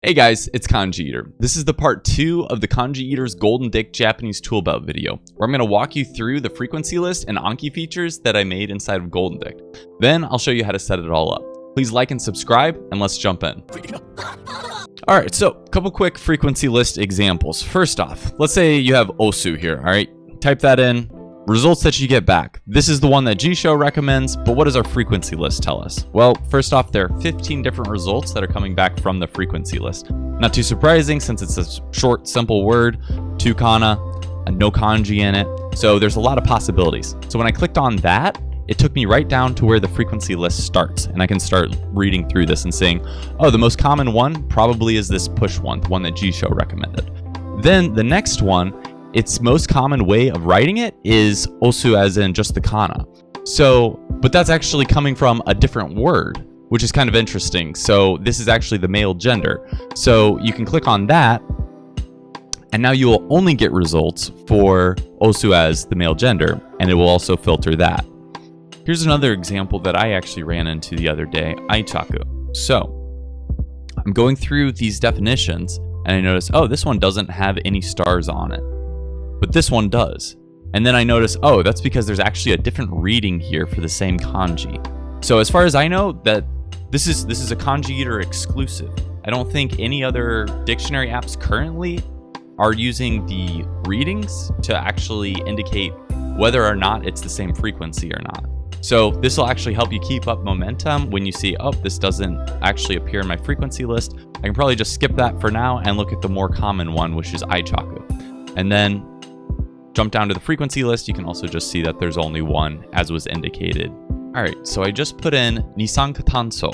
Hey guys, it's KanjiEater. This is the part 2 of the KanjiEater's GoldenDict Japanese Toolbelt video, where I'm going to walk you through the frequency list and Anki features that I made inside of GoldenDict. Then I'll show you how to set it all up. Please like and subscribe, and let's jump in. Alright, so a couple quick frequency list examples. First off, let's say you have osu here, alright? Type that in. Results that you get back. This is the one that G-Show recommends, but what does our frequency list tell us? Well, first off, there are 15 different results that are coming back from the frequency list. Not too surprising since it's a short, simple word, 2 kana, and no kanji in it. So there's a lot of possibilities. So when I clicked on that, it took me right down to where the frequency list starts. And I can start reading through this and saying, oh, the most common one probably is this push one, the one that G-Show recommended. Then the next one, its most common way of writing it is osu, as in just the kana. So, but that's actually coming from a different word, which is kind of interesting. So this is actually the male gender. So you can click on that, and now you will only get results for osu as the male gender, and it will also filter that. Here's another example that I actually ran into the other day, aichaku. So I'm going through these definitions, and I notice, oh, this one doesn't have any stars on it, but this one does. And then I notice, oh, that's because there's actually a different reading here for the same kanji. So as far as I know, that this is a KanjiEater exclusive. I don't think any other dictionary apps currently are using the readings to actually indicate whether or not it's the same frequency or not. So this will actually help you keep up momentum when you see, oh, this doesn't actually appear in my frequency list. I can probably just skip that for now and look at the more common one, which is aichaku. And then jump down to the frequency list. You can also just see that there's only one, as was indicated. All right, so I just put in nisankatanso,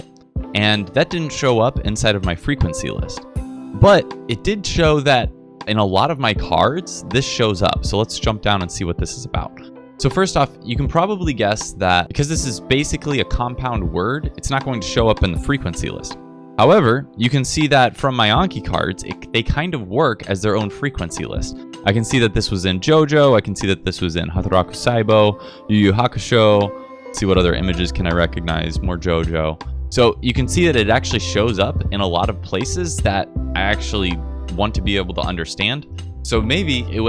and that didn't show up inside of my frequency list. But it did show that in a lot of my cards, this shows up. So let's jump down and see what this is about. So first off, you can probably guess that because this is basically a compound word, it's not going to show up in the frequency list. However, you can see that from my Anki cards, they kind of work as their own frequency list. I can see that this was in JoJo, I can see that this was in Hataraku Saibo, Yu Yu Hakusho. Let's see what other images can I recognize, more JoJo. So you can see that it actually shows up in a lot of places that I actually want to be able to understand. So maybe it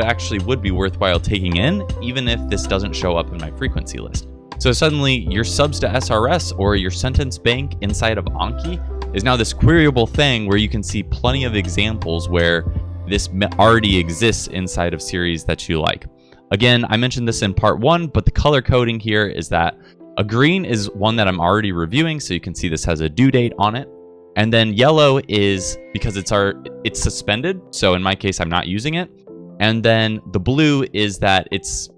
would be worthwhile taking in, even if this doesn't show up in my frequency list. So suddenly your subs to SRS or your sentence bank inside of Anki is now this queryable thing where you can see plenty of examples where this already exists inside of series that you like. Again, I mentioned this in part 1, but the color coding here is that a green is one that I'm already reviewing, so you can see this has a due date on it. And then yellow is because it's suspended, so in my case, I'm not using it. And then the blue is that it's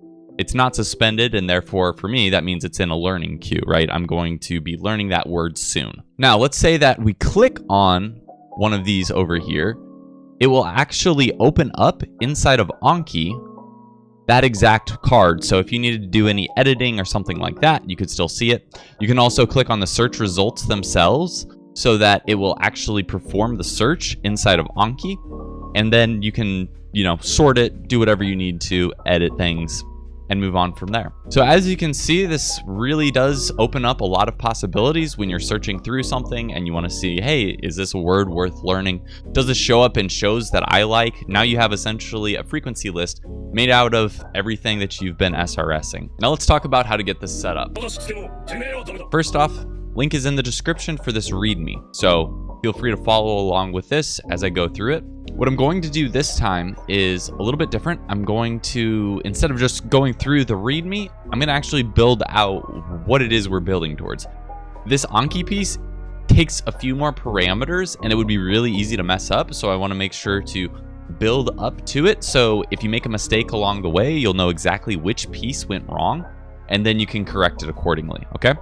not suspended, and therefore for me that means it's in a learning queue, right? I'm going to be learning that word soon. Now let's say that we click on one of these over here. It will actually open up inside of Anki that exact card. So if you needed to do any editing or something like that, you could still see it. You can also click on the search results themselves so that it will actually perform the search inside of Anki, and then you can, sort it, do whatever you need to, edit things, and move on from there. So as you can see, this really does open up a lot of possibilities when you're searching through something and you want to see, hey, is this a word worth learning? Does this show up in shows that I like? Now you have essentially a frequency list made out of everything that you've been SRSing. Now let's talk about how to get this set up. First off, link is in the description for this ReadMe, so feel free to follow along with this as I go through it. What I'm going to do this time is a little bit different. I'm going to, instead of just going through the ReadMe, I'm going to actually build out what it is we're building towards. This Anki piece takes a few more parameters, and it would be really easy to mess up, so I want to make sure to build up to it. So if you make a mistake along the way, you'll know exactly which piece went wrong, and then you can correct it accordingly, okay?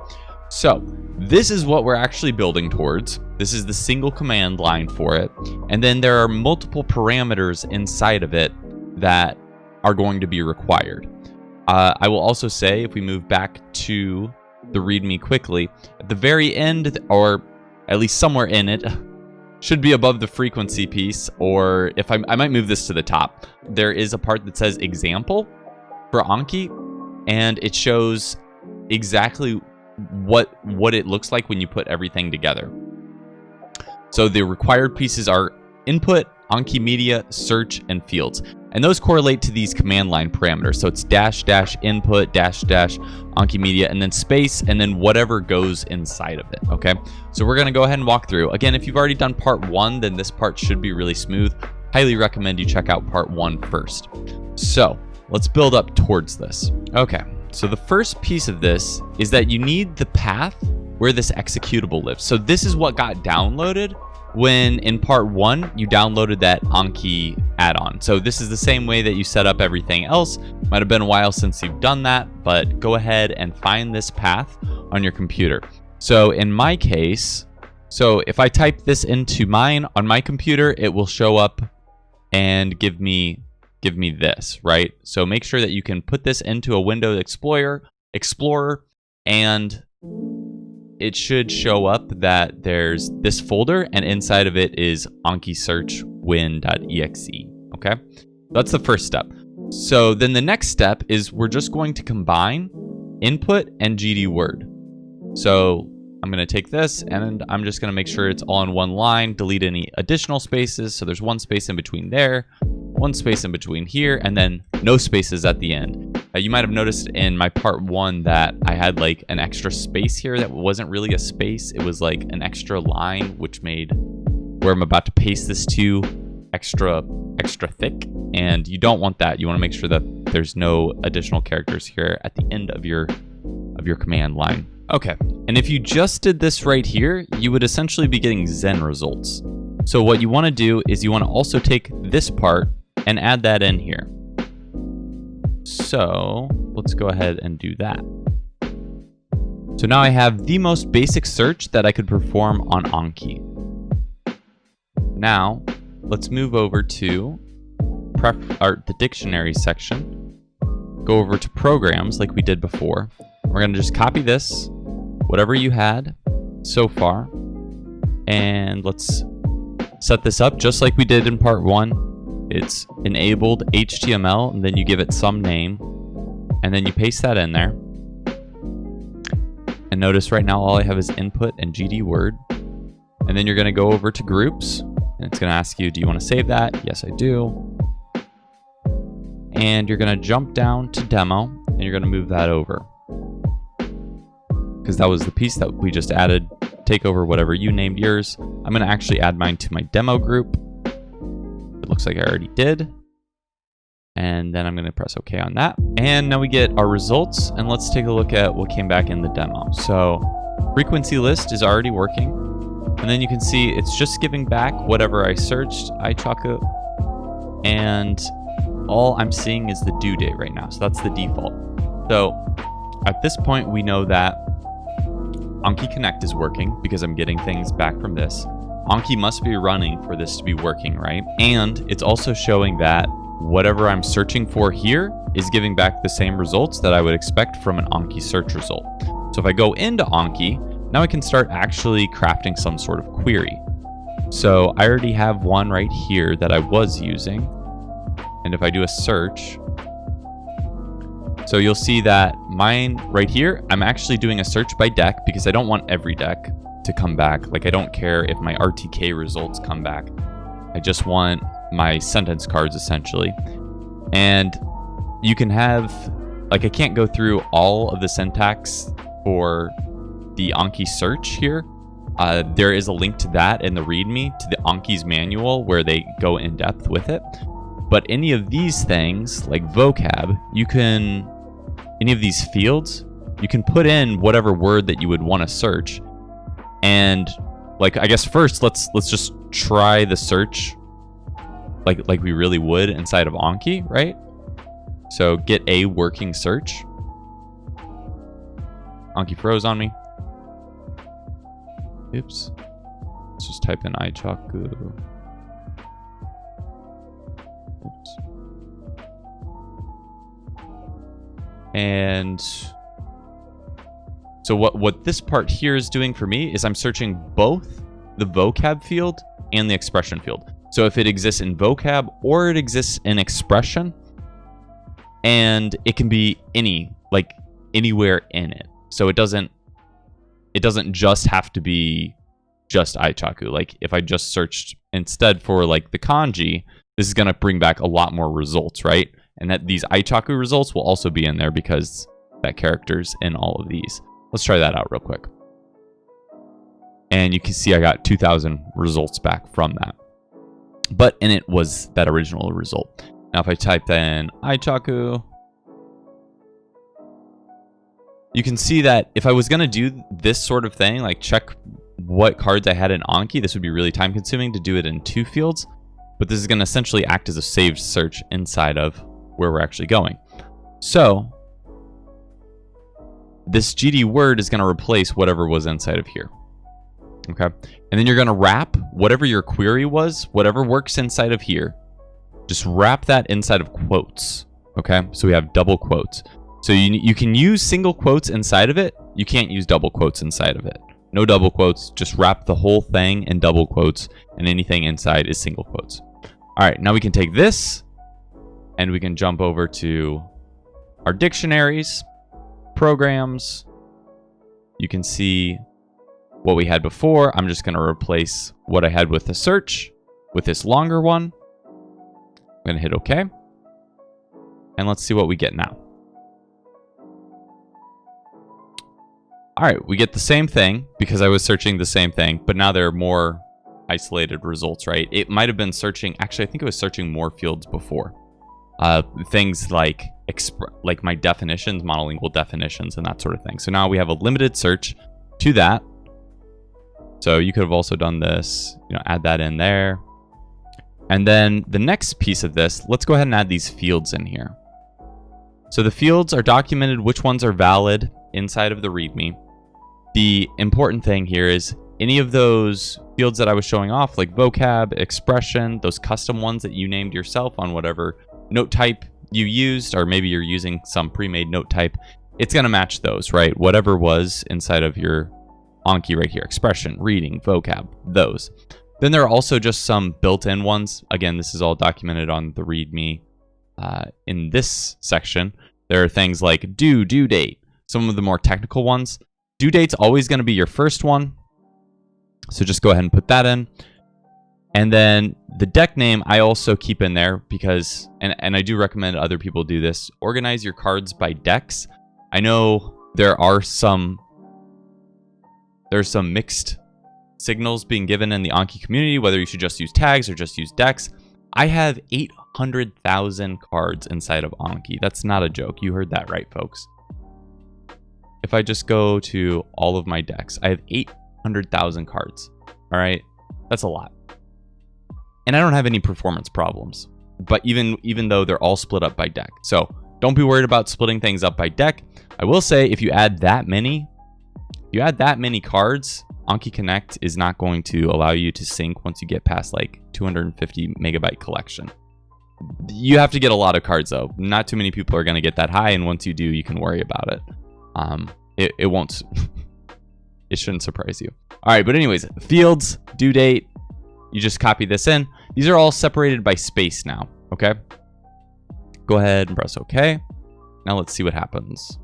So this is what we're actually building towards. This is the single command line for it. And then there are multiple parameters inside of it that are going to be required. I will also say, if we move back to the ReadMe quickly, at the very end, or at least somewhere in it, should be above the frequency piece, or if I might move this to the top. There is a part that says example for Anki, and it shows exactly what it looks like when you put everything together. So the required pieces are input, Anki media, search, and fields. And those correlate to these command line parameters. So it's dash dash input dash dash Anki media, and then space, and then whatever goes inside of it. Okay. So we're going to go ahead and walk through. Again, if you've already done part 1, then this part should be really smooth. Highly recommend you check out part 1 first. So let's build up towards this. Okay. So the first piece of this is that you need the path where this executable lives. So this is what got downloaded when in part 1 you downloaded that Anki add-on. So this is the same way that you set up everything else. Might have been a while since you've done that, but go ahead and find this path on your computer. So in my case, so if I type this into mine on my computer, it will show up and give me this, right? So make sure that you can put this into a Windows Explorer, and it should show up that there's this folder, and inside of it is Anki search win.exe. Okay, that's the first step. So then the next step is we're just going to combine input and GD word. So I'm going to take this and I'm just going to make sure it's all in one line, delete any additional spaces. So there's one space in between there, one space in between here, and then no spaces at the end. You might have noticed in my part 1 that I had like an extra space here that wasn't really a space. It was like an extra line, which made where I'm about to paste this to extra thick. And you don't want that. You want to make sure that there's no additional characters here at the end of your command line. Okay, and if you just did this right here, you would essentially be getting Zen results. So what you want to do is you want to also take this part and add that in here. So let's go ahead and do that. So now I have the most basic search that I could perform on Anki. Now let's move over to the dictionary section. Go over to programs like we did before. We're going to just copy this, whatever you had so far, and let's set this up just like we did in part 1. It's enabled HTML, and then you give it some name, and then you paste that in there. And notice right now all I have is input and GD word. And then you're going to go over to groups, and it's going to ask you, do you want to save that? Yes, I do. And you're going to jump down to demo, and you're going to move that over, because that was the piece that we just added. Take over whatever you named yours. I'm going to actually add mine to my demo group. It looks like I already did. And then I'm going to press OK on that. And now we get our results. And let's take a look at what came back in the demo. So frequency list is already working. And then you can see it's just giving back whatever I searched, iChaku. And all I'm seeing is the due date right now. So that's the default. So at this point, we know that Anki Connect is working because I'm getting things back from this. Anki must be running for this to be working, right? And it's also showing that whatever I'm searching for here is giving back the same results that I would expect from an Anki search result. So if I go into Anki, now I can start actually crafting some sort of query. So I already have one right here that I was using. And if I do a search, so you'll see that mine right here, I'm actually doing a search by deck because I don't want every deck to come back. Like I don't care if my RTK results come back. I just want my sentence cards essentially. And you can have, like I can't go through all of the syntax for the Anki search here. There is a link to that in the ReadMe to the Anki's manual where they go in depth with it. But any of these things like vocab, you can, any of these fields, you can put in whatever word that you would want to search. And like, I guess first, let's just try the search like we really would inside of Anki, right? So get a working search. Anki froze on me. Oops. Let's just type in iChaku. Oops. And so what this part here is doing for me is I'm searching both the vocab field and the expression field. So if it exists in vocab or it exists in expression, and it can be anywhere in it. So it doesn't just have to be just Ichaku. Like if I just searched instead for like the kanji, this is going to bring back a lot more results, right? And that these Ichaku results will also be in there because that character's in all of these. Let's try that out real quick. And you can see I got 2,000 results back from that. But in it was that original result. Now if I type in Ichaku, you can see that if I was going to do this sort of thing, like check what cards I had in Anki, this would be really time consuming to do it in 2 fields. But this is going to essentially act as a saved search inside of where we're actually going. So this GD word is going to replace whatever was inside of here. Okay. And then you're going to wrap whatever your query was, whatever works inside of here, just wrap that inside of quotes. Okay. So we have double quotes. So you can use single quotes inside of it. You can't use double quotes inside of it. No double quotes. Just wrap the whole thing in double quotes, and anything inside is single quotes. All right. Now we can take this and we can jump over to our dictionaries, programs. You can see what we had before. I'm just going to replace what I had with the search with this longer one. I'm going to hit OK. And let's see what we get now. All right, we get the same thing because I was searching the same thing, but now there are more isolated results, right? It might have been searching, actually, I think it was searching more fields before. Things like my definitions, monolingual definitions, and that sort of thing. So now we have a limited search to that. So you could have also done this, add that in there. And then the next piece of this, let's go ahead and add these fields in here. So the fields are documented, which ones are valid inside of the README. The important thing here is any of those fields that I was showing off, like vocab, expression, those custom ones that you named yourself on whatever note type you used, or maybe you're using some pre-made note type, it's going to match those, right? Whatever was inside of your Anki right here, expression, reading, vocab, those. Then there are also just some built-in ones. Again, this is all documented on the README. In this section, there are things like due date, some of the more technical ones. Due date's always going to be your first one. So just go ahead and put that in. And then the deck name I also keep in there because, and I do recommend other people do this, organize your cards by decks. I know there's some mixed signals being given in the Anki community, whether you should just use tags or just use decks. I have 800,000 cards inside of Anki. That's not a joke. You heard that right, folks. If I just go to all of my decks, I have 800,000 cards. All right. That's a lot. And I don't have any performance problems, but even though they're all split up by deck. So don't be worried about splitting things up by deck. I will say if you add that many cards, Anki Connect is not going to allow you to sync once you get past like 250 megabyte collection. You have to get a lot of cards though. Not too many people are going to get that high, and once you do, you can worry about it. It won't. It shouldn't surprise you. All right, but anyways, fields, due date. You just copy this in. These are all separated by space now. Okay. Go ahead and press OK. Now let's see what happens.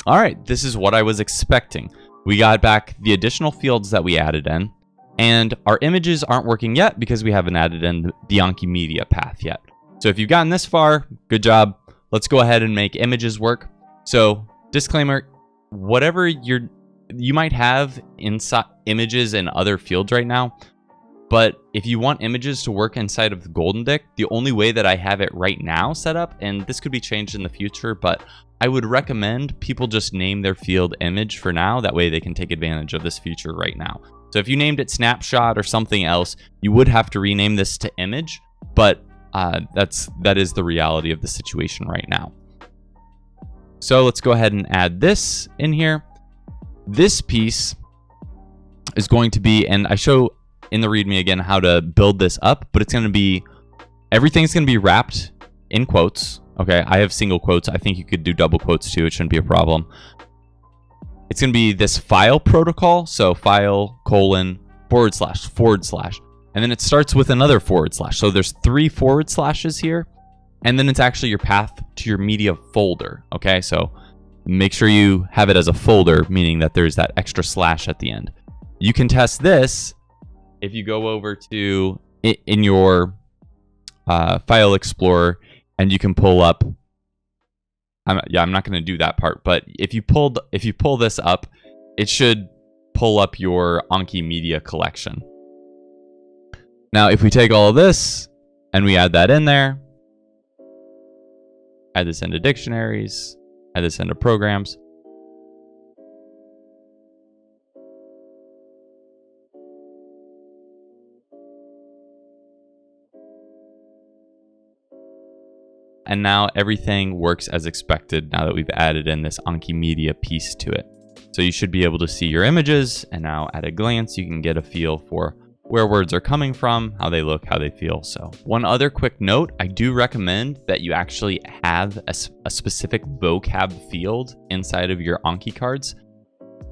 All right, this is what I was expecting. We got back the additional fields that we added in, and our images aren't working yet because we haven't added in the Anki media path yet. So if you've gotten this far, good job. Let's go ahead and make images work. So disclaimer, whatever you might have inside images in other fields right now, but if you want images to work inside of the GoldenDict, the only way that I have it right now set up, and this could be changed in the future, but I would recommend people just name their field image for now. That way they can take advantage of this feature right now. So if you named it snapshot or something else, you would have to rename this to image, but that is the reality of the situation right now. So let's go ahead and add this in here. This piece is going to be, and I show in the README again how to build this up, but it's going to be, everything's going to be wrapped in quotes. Okay, I have single quotes. I think you could do double quotes too. It shouldn't be a problem. It's going to be this file protocol. So file : // and then it starts with another // so there's 3 // here, and then it's actually your path to your media folder. Okay, so make sure you have it as a folder, meaning that there's that extra slash at the end. You can test this if you go over to in your file explorer, and you can pull up. I'm not going to do that part, but if you pull this up, it should pull up your Anki media collection. Now, if we take all of this and we add that in there, add this into dictionaries, add this into programs. And now everything works as expected now that we've added in this Anki media piece to it. So you should be able to see your images, and now at a glance you can get a feel for where words are coming from, how they look, how they feel. So one other quick note, I do recommend that you actually have a specific vocab field inside of your Anki cards.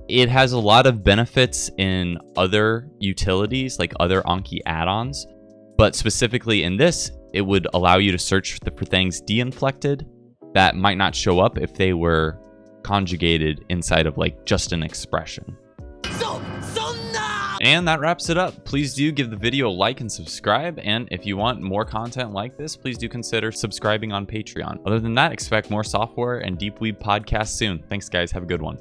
It has a lot of benefits in other utilities, like other Anki add-ons, but specifically in this, it would allow you to search for things de-inflected that might not show up if they were conjugated inside of like just an expression. And that wraps it up. Please do give the video a like and subscribe. And if you want more content like this, please do consider subscribing on Patreon. Other than that, expect more software and Deep Weeb podcasts soon. Thanks, guys. Have a good one.